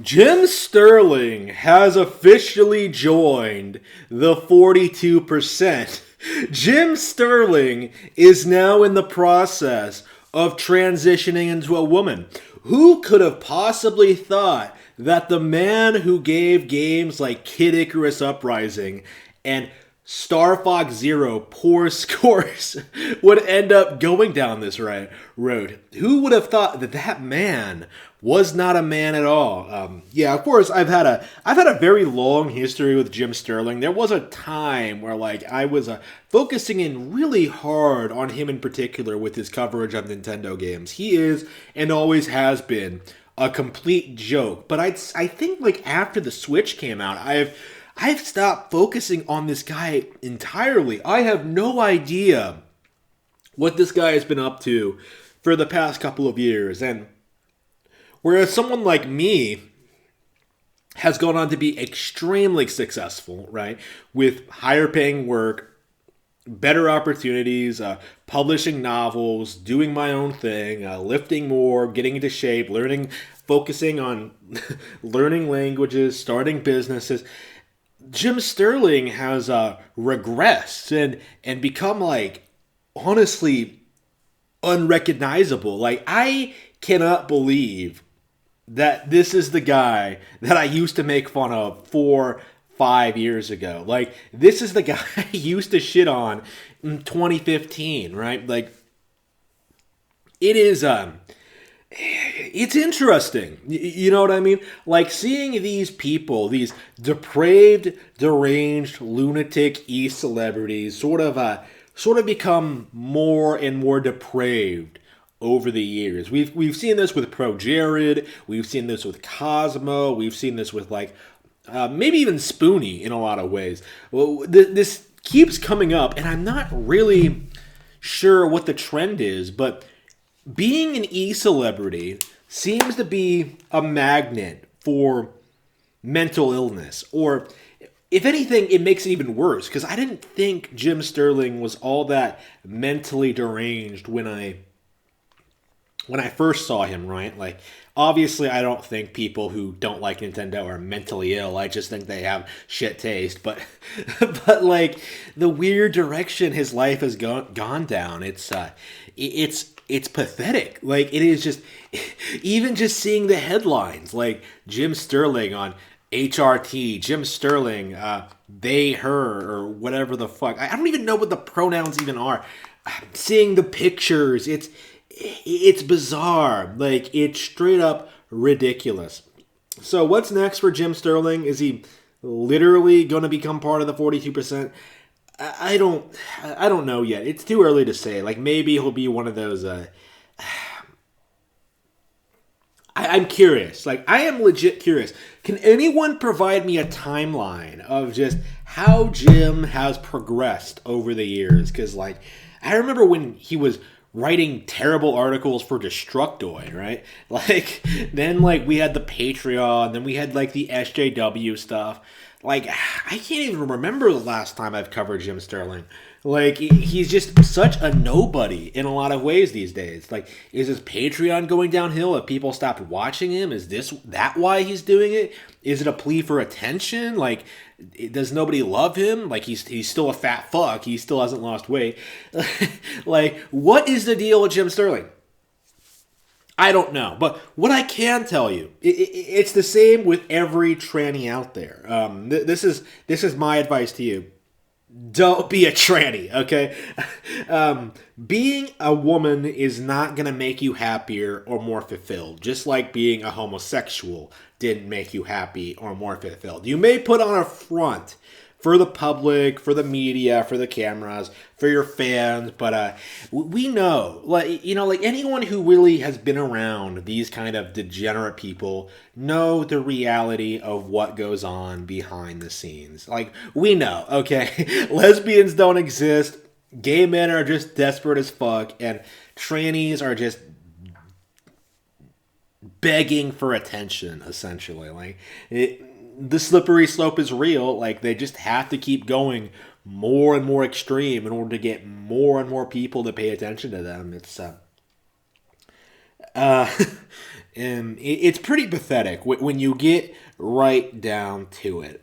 Jim Sterling has officially joined the 42%. Jim Sterling is now in the process of transitioning into a woman. Who could have possibly thought that the man who gave games like Kid Icarus Uprising and Star Fox Zero poor scores would end up going down this road? Who would have thought that that man was not a man at all? Yeah, of course, I've had a very long history with Jim Sterling. There was a time where I was focusing in really hard on him in particular with his coverage of Nintendo games. He is and always has been a complete joke. But I think after the Switch came out, I've stopped focusing on this guy entirely. I have no idea what this guy has been up to for the past couple of years. And whereas someone like me has gone on to be extremely successful, right, with higher paying work, better opportunities, publishing novels, doing my own thing, lifting more, getting into shape, learning, focusing on learning languages, starting businesses. Jim Sterling has regressed and become honestly unrecognizable. I cannot believe that this is the guy that I used to make fun of 4, 5 years ago. This is the guy I used to shit on in 2015, right? It is it's interesting. You know what I mean? Seeing these people, these depraved, deranged, lunatic e-celebrities sort of become more and more depraved over the years. We've seen this with Pro Jared, we've seen this with Cosmo, we've seen this with maybe even Spoonie in a lot of ways. Well, this keeps coming up, and I'm not really sure what the trend is, but being an e-celebrity seems to be a magnet for mental illness. Or, if anything, it makes it even worse, because I didn't think Jim Sterling was all that mentally deranged when I first saw him, right? Obviously, I don't think people who don't like Nintendo are mentally ill. I just think they have shit taste. But, but the weird direction his life has gone down, it's pathetic. It is just, even just seeing the headlines, Jim Sterling on HRT, Jim Sterling, they, her, or whatever the fuck. I don't even know what the pronouns even are. Seeing the pictures, it's bizarre. It's straight up ridiculous. So what's next for Jim Sterling? Is he literally going to become part of the 42%? I don't know yet. It's too early to say. Maybe he'll be one of those. I'm curious. I am legit curious. Can anyone provide me a timeline of just how Jim has progressed over the years? Because I remember when he was writing terrible articles for Destructoid, right? Then we had the Patreon, then we had the SJW stuff. I can't even remember the last time I've covered Jim Sterling. He's just such a nobody in a lot of ways these days. Is his Patreon going downhill? Have people stopped watching him? Is that why he's doing it? Is it a plea for attention? Does nobody love him? He's still a fat fuck. He still hasn't lost weight. What is the deal with Jim Sterling? I don't know. But what I can tell you, it's the same with every tranny out there. This is my advice to you. Don't be a tranny, okay? Being a woman is not going to make you happier or more fulfilled, just like being a homosexual didn't make you happy or more fulfilled. You may put on a front for the public, for the media, for the cameras, for your fans, but we know, anyone who really has been around these kind of degenerate people know the reality of what goes on behind the scenes. We know, okay? Lesbians don't exist, gay men are just desperate as fuck, and trannies are just begging for attention, essentially. The slippery slope is real. They just have to keep going more and more extreme in order to get more and more people to pay attention to them. It's It's pretty pathetic when you get right down to it.